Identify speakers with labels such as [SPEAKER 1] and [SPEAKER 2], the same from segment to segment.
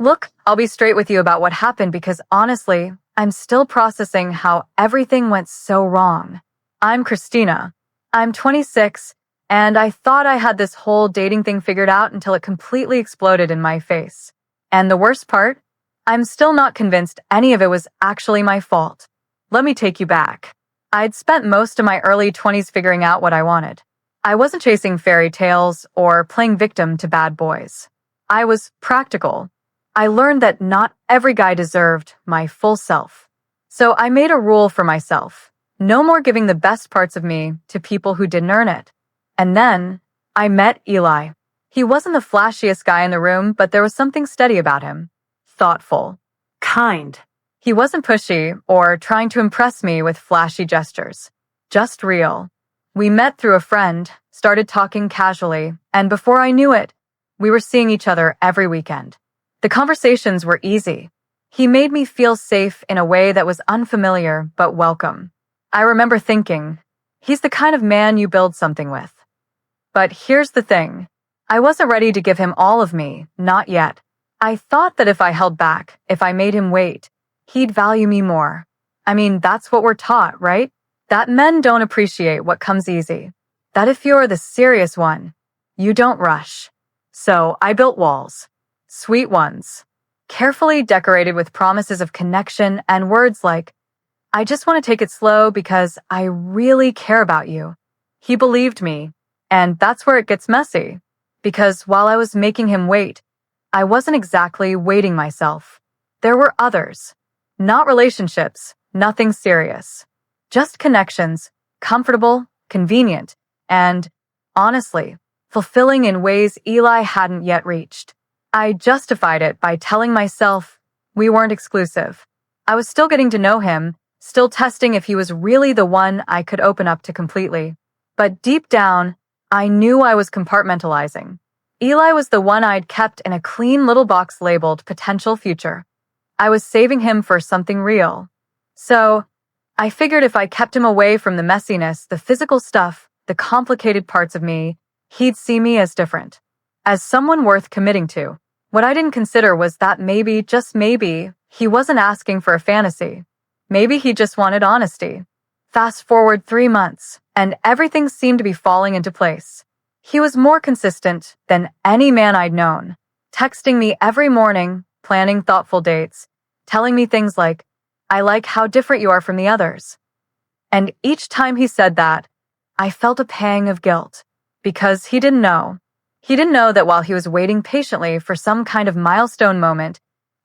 [SPEAKER 1] Look, I'll be straight with you about what happened because honestly, I'm still processing how everything went so wrong. I'm Christina. I'm 26, and I thought I had this whole dating thing figured out until it completely exploded in my face. And the worst part? I'm still not convinced any of it was actually my fault. Let me take you back. I'd spent most of my early 20s figuring out what I wanted. I wasn't chasing fairy tales or playing victim to bad boys. I was practical. I learned that not every guy deserved my full self. So I made a rule for myself. No more giving the best parts of me to people who didn't earn it. And then I met Eli. He wasn't the flashiest guy in the room, but there was something steady about him. Thoughtful. Kind. He wasn't pushy or trying to impress me with flashy gestures. Just real. We met through a friend, started talking casually, and before I knew it, we were seeing each other every weekend. The conversations were easy. He made me feel safe in a way that was unfamiliar but welcome. I remember thinking, he's the kind of man you build something with. But here's the thing. I wasn't ready to give him all of me, not yet. I thought that if I held back, if I made him wait, he'd value me more. I mean, that's what we're taught, right? That men don't appreciate what comes easy. That if you're the serious one, you don't rush. So I built walls. Sweet ones. Carefully decorated with promises of connection and words like, I just want to take it slow because I really care about you. He believed me, and that's where it gets messy. Because while I was making him wait, I wasn't exactly waiting myself. There were others. Not relationships, nothing serious. Just connections, comfortable, convenient, and, honestly, fulfilling in ways Eli hadn't yet reached. I justified it by telling myself we weren't exclusive. I was still getting to know him, still testing if he was really the one I could open up to completely. But deep down, I knew I was compartmentalizing. Eli was the one I'd kept in a clean little box labeled potential future. I was saving him for something real. So, I figured if I kept him away from the messiness, the physical stuff, the complicated parts of me, he'd see me as different. As someone worth committing to. What I didn't consider was that maybe, just maybe, he wasn't asking for a fantasy. Maybe he just wanted honesty. Fast forward 3 months, and everything seemed to be falling into place. He was more consistent than any man I'd known, texting me every morning, planning thoughtful dates, telling me things like, I like how different you are from the others. And each time he said that, I felt a pang of guilt, because he didn't know. He didn't know that while he was waiting patiently for some kind of milestone moment,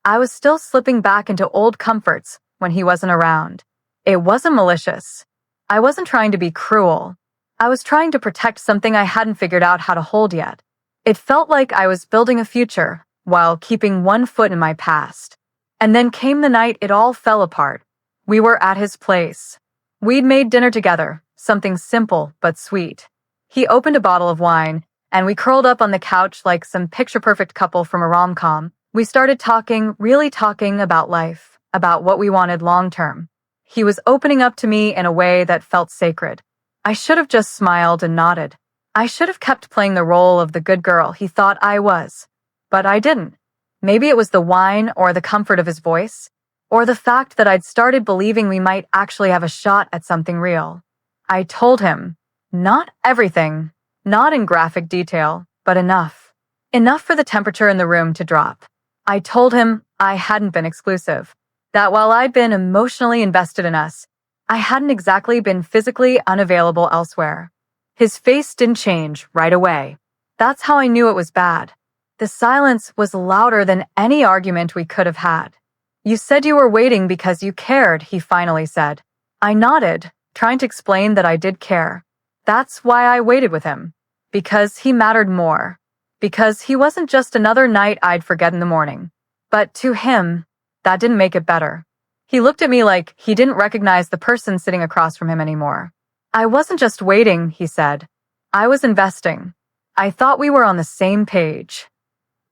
[SPEAKER 1] I was still slipping back into old comforts when he wasn't around. It wasn't malicious. I wasn't trying to be cruel. I was trying to protect something I hadn't figured out how to hold yet. It felt like I was building a future while keeping one foot in my past. And then came the night it all fell apart. We were at his place. We'd made dinner together, something simple but sweet. He opened a bottle of wine, and we curled up on the couch like some picture-perfect couple from a rom-com. We started talking, really talking about life, about what we wanted long-term. He was opening up to me in a way that felt sacred. I should have just smiled and nodded. I should have kept playing the role of the good girl he thought I was. But I didn't. Maybe it was the wine or the comfort of his voice, or the fact that I'd started believing we might actually have a shot at something real. I told him, not everything, not in graphic detail, but enough. Enough for the temperature in the room to drop. I told him I hadn't been exclusive, that while I'd been emotionally invested in us, I hadn't exactly been physically unavailable elsewhere. His face didn't change right away. That's how I knew it was bad. The silence was louder than any argument we could have had. You said you were waiting because you cared, he finally said. I nodded, trying to explain that I did care. That's why I waited with him. Because he mattered more. Because he wasn't just another night I'd forget in the morning. But to him, that didn't make it better. He looked at me like he didn't recognize the person sitting across from him anymore. I wasn't just waiting, he said. I was investing. I thought we were on the same page.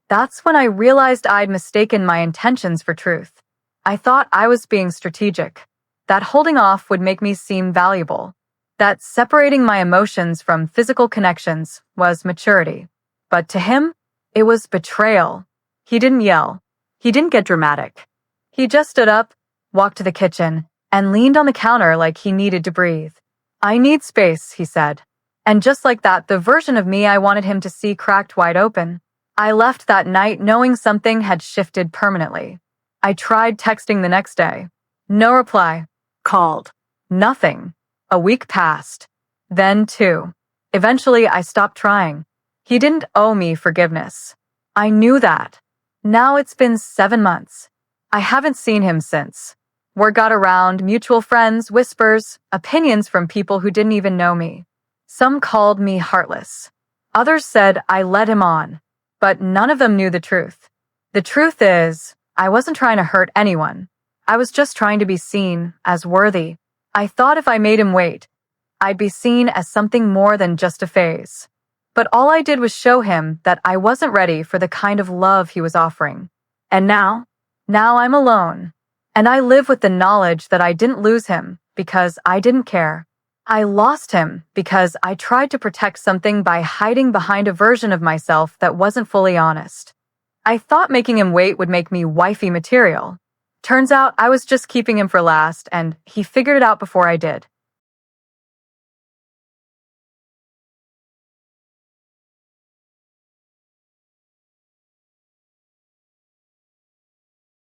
[SPEAKER 1] That's when I realized I'd mistaken my intentions for truth. I thought I was being strategic, that holding off would make me seem valuable, that separating my emotions from physical connections was maturity. But to him, it was betrayal. He didn't yell. He didn't get dramatic. He just stood up, walked to the kitchen, and leaned on the counter like he needed to breathe. "I need space," he said. And just like that, the version of me I wanted him to see cracked wide open. I left that night knowing something had shifted permanently. I tried texting the next day. No reply. Called. Nothing. A week passed. Then 2. Eventually, I stopped trying. He didn't owe me forgiveness. I knew that. Now it's been 7 months. I haven't seen him since. Word got around, mutual friends, whispers, opinions from people who didn't even know me. Some called me heartless. Others said I led him on, but none of them knew the truth. The truth is, I wasn't trying to hurt anyone. I was just trying to be seen as worthy. I thought if I made him wait, I'd be seen as something more than just a phase. But all I did was show him that I wasn't ready for the kind of love he was offering. And now I'm alone. And I live with the knowledge that I didn't lose him because I didn't care. I lost him because I tried to protect something by hiding behind a version of myself that wasn't fully honest. I thought making him wait would make me wifey material. Turns out I was just keeping him for last, and he figured it out before I did.